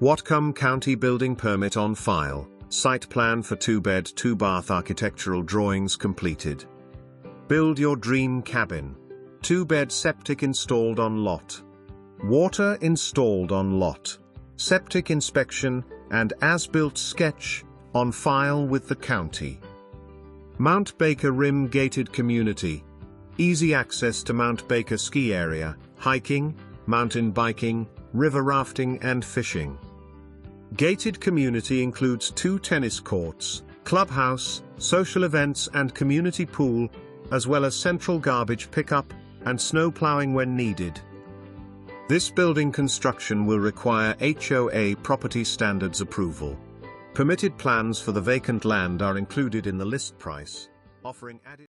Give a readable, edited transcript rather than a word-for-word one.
Whatcom County building permit on file. Site plan for 2-bed, 2-bath architectural drawings completed. Build your dream cabin. 2-bed septic installed on lot. Water installed on lot. Septic inspection and as-built sketch on file with the county. Mount Baker Rim gated community. Easy access to Mount Baker ski area, hiking, mountain biking, river rafting and fishing. Gated community includes 2 tennis courts, clubhouse, social events and community pool, as well as central garbage pickup and snow plowing when needed. This building construction will require HOA property standards approval. Permitted plans for the vacant land are included in the list price, offering added